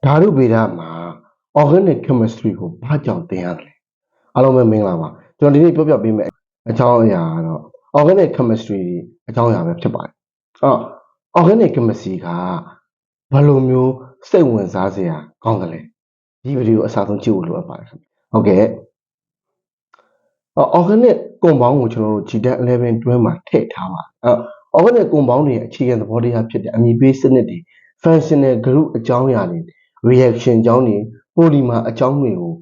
ဓာတုဗေဒမှာ organic chemistry ကိုဘာကြောင့်သင်ရတယ်အားလုံးပဲမင်္ဂလာပါကျွန်တော်ဒီနေ့ပြောပြပေးမယ့်အကြောင်းအရာကတော့ organic chemistry အကြောင်းအရာပဲဖြစ်ပါတယ်organic chemistry ကဘယ်လိုမျိုးစိတ်ဝင်စားစရာကောင်းတယ်လဲဒီဗီဒီယိုအစားဆုံးကြည့်ဖို့လိုအပ်ပါတယ်ဟုတ်ကဲ့organic compound ကိုကျွန်တော်တို့ GTAT 11 တွဲမှာထည့်ထားပါorganic compound တွေရဲ့အခြေခံသဘောတရားဖြစ်တဲ့အမည်ပေးစနစ်တွေ functional group အကြောင်းအရာတွေ reaction အကြောင်းတွေ polymer အကြောင်းတွေကို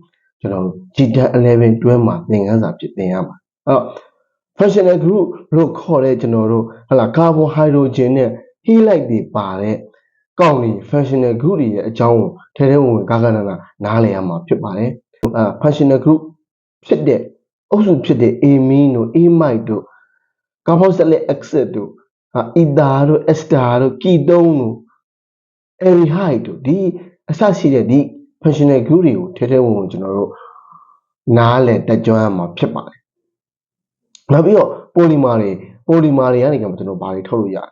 ကျွန်တော်တို့ GTAT 11 တွဲမှာသင်ခန်းစာဖြစ်သင်ရမှာfunctional group လို့ခေါ်တဲ့ကျွန်တော်တို့ကာဗွန်ဟိုက်ဒရိုဂျင်နဲ့ halide တွေပါတဲ့ကောင်းတွေ functional group တွေရဲ့အကြောင်းကိုထဲထဲဝင်ဝင်ဂါဂနာနားလည်ရမှာဖြစ်ပါတယ်functional group ဖြစ်တဲ့အုပ်စုဖြစ်တဲ့ amine တို့ amide တို့ carboxylic acid တို့ether တို့ ester တို့ ketone တို့ aldehyde တို့ဒီအစရှိတဲ့ဒီ functional group တွေကိုထဲထဲဝင်ဝင်ကျွန်တော်တို့နားလည်တတ်ကြွရမှာဖြစ်ပါတယ်နောက်ပြီးတော့ polymer တွေကနေကျွန်တော်ဘာတွေထုတ်လို့ရလဲ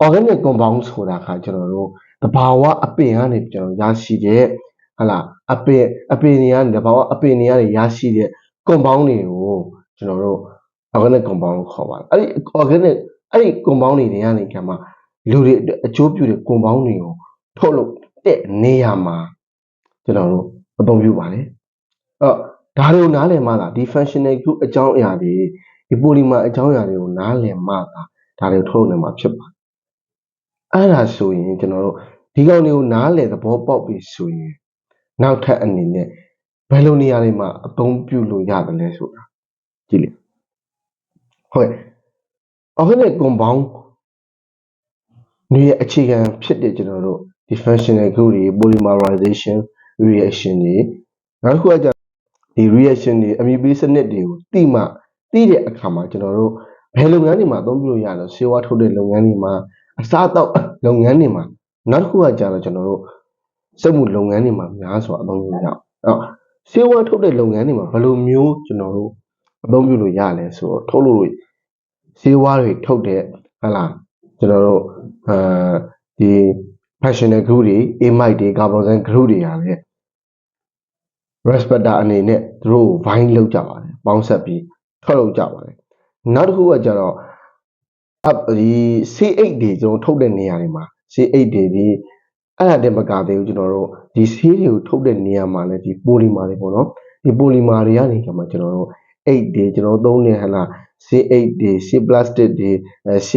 organic compound ဆိုတာကကျွန်တော်တို့သဘာဝအပင်ကနေကျွန်တော်ရရှိတဲ့အပင်တွေကနေသဘာဝအပင်တွေကနေရရှိတဲ့ compound တွေကိုကျွန်တော်တို့ organic compound လို့ခေါ်ပါတယ်အဲ့ဒီ compound တွေကနေကမှလူတွေအကျိုးပြုတဲ့ compound တွေကိုထုတ်လုပ်တဲ့နေရာမှာကျွန်တော်တို့အသုံးပြုပါတယ်ဒါတွေကိုနားလည်မှသာဒီ functional group အကြောင်းအရာတွေဒီ polymer အကြောင်းအရာတွေကိုနားလည်မှသာဒါတွေကိုထုတ်လုပ်နိုင်မှာဖြစ်ပါတယ်အဲ့ဒါဆိုရင်ကျွန်တော်တို့ဒီကောင်တွေကိုနားလည်သဘောပေါက်ပြီဆိုရင်နောက်ထပ်အနေနဲ့ဘယ်လိုနေရာတွေမှာအသုံးပြုလို့ရတယ်လဲဆိုတာကြည့်လေဟုတ် organic compound တွေရဲ့အခြေခံဖြစ်တဲ့ကျွန်တော်တို့ဒီ functional group တွေ polymerization reaction တွေနောက်တစ်ခုကကျဒီ reaction တွေအမည်ပေးစနစ်တွေကိုသိတဲ့အခါမှာကျွန်တော်တို့ဘယ်လုပ်ငန်းတွေမှာအသုံးပြုလို့ရလဲဆေးဝါးထုတ်တဲ့လုပ်ငန်းတွေမှာအစားအသောက်လုပ်ငန်းတွေမှာနောက်တစ်ခုကကျတော့ကျွန်တော်တို့စက်မှုလုပ်ငန်းတွေမှာများစွာအသုံးပြုရအောင်ဆေးဝါးထုတ်တဲ့လုပ်ငန်းတွေမှာဘယ်လိုမျိုးကျွန်တော်တို့အသုံးပြုလို့ရလဲဆိုတော့ထုတ်လို့ဆေးဝါးတွေထုတ်တဲ့ကျွန်တော်တို့ဒီ functional group တွေ amide တွေ carboxylic group တွေဟာလည်း respector အနေနဲ့သူတို့ bind လုပ်ကြပါတယ်ပေါင်းဆက်ပြီးထုတ်လုပ်ကြပါတယ်နောက်တစ်ခုကကျတော့ဒီ C8 တွေကျွန်တော်ထုတ်တဲ့နေရာတွေမှာ C8 တွေဒီအဲ့ဒါတည်းမကသေးဘူးကျွန်တော်တို့ဒီဆေးတွေကိုထုတ်တဲ့နေရာမှာလည်းဒီ polymer တွေပေါ့နော်ဒီ polymer တွေကနေကျွန်တော်တို့8တွေကျွန်တော်သုံးတဲ့C8 တွေ C plastic တွေC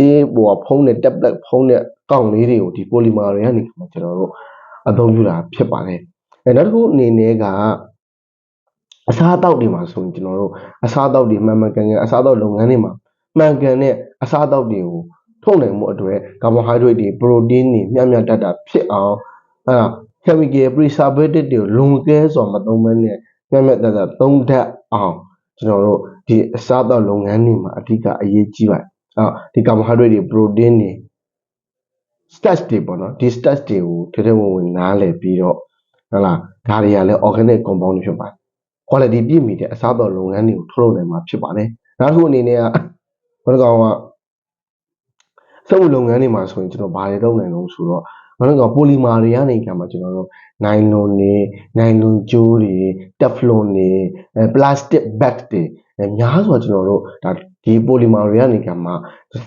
ဖုံးတဲ့ tablet ဖုံးတဲ့ကောက်လေးတွေကိုဒီ polymer တွေကနေကျွန်တော်တို့အသုံးပြုတာဖြစ်ပါတယ်နောက်တစ်ခုအနေနဲ့ကအစားအသောက်တွေမှာဆိုရင်ကျွန်တော်တို့အစားအသောက်တွေမှန်ကန်အစားအသောက်လုပ်ငန်းတွေမှာမှန်ကန်တဲ့အစားအသောက်တွေကိုထုတ်နိုင်မှုအတွက်ကာဗွန်ဟိုက်ဒရိတ်တွေပရိုတင်းတွေမျှတတာဖြစ်အောင်chemical preservative တွေကိုလွန်ကဲစွာမသုံးဘဲနဲ့မျှတတာသုံးတတ်အောင်ကျွန်တော်တို့ဒီအစားအသောက်လုပ်ငန်းတွေမှာအဓိကအရေးကြီးပါတယ်ဒီကာဗွန်ဟိုက်ဒရိတ်တွေပရိုတင်းတွေ starch တွေပေါ့နော်ဒီ starch တွေကိုထဲထဲဝင်နားလည်ပြီးတော့ဒါတွေကလည်း organic compound တွေဖြစ်ပါတယ် quality ပြည့်မီတဲ့အစားအသောက်လုပ်ငန်းတွေကိုထုတ်လုပ်နိုင်မှာဖြစ်ပါတယ်နောက်တစ်ခုအနေနဲ့ဘယ်ကောင်ကစက်မှုလုပ်ငန်းတွေမှာဆိုရင်ကျွန်တော်ဘာတွေလုပ်နိုင်လို့ဆိုတော့ဘယ်ကောင် polymer တွေကနေကမှကျွန်တော်တို့ nylon တွေ nylon ကြိုးတွေ teflon တွေplastic bag တွေများစွာကျွန်တော်တို့ဒါဒီ polymer တွေကနေကမှ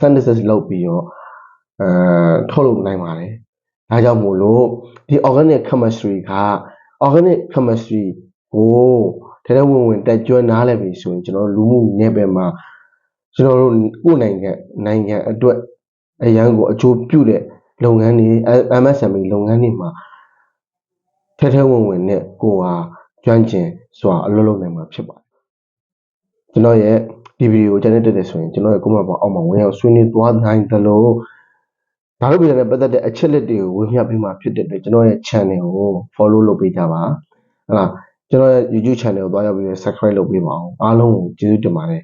synthesis လုပ်ပြီးတော့ထုတ်လုပ်နိုင်ပါတယ်ဒါကြောင့်မို့လို့ဒီ organic chemistry က organic chemistry ကိုထဲထဲဝင်တက်ကြွနားလည်ပြီဆိုရင်ကျွန်တော်တို့လူမှုနယ်ပယ်မှာကျွန်တော်တို့ကိုယ်နိုင်ငံအတွက်အရန်ကိုအကျိုးပြုတဲ့လုပ်ငန်းတွေ MSME လုပ်ငန်းတွေမှာထဲဝင်နဲ့ကိုဟာကျွမ်းကျင်စွာအလုပ်လုပ်နိုင်မှာဖြစ်ပါတယ်ကျွန်တော်ရဲ့ဒီဗီဒီယိုကိုကြည့်တဲ့ဆိုရင်ကျွန်တော်ရဲ့ comment box အောက်မှာဝင်အောင်ဆွေးနွေးသွားနိုင်သလိုဒါတို့ပြည်နဲ့ပတ်သက်တဲ့အချက်လက်တွေကိုဝေမျှပေးမှာဖြစ်တဲ့အတွက်ကျွန်တော်ရဲ့ channel ကို follow လုပ်ပေးကြပါကျွန်တော်ရဲ့ YouTube channel ကိုသွားရောက်ပြီး subscribe လုပ်ပေးပါအောင်အားလုံးကိုကျေးဇူးတင်ပါတယ်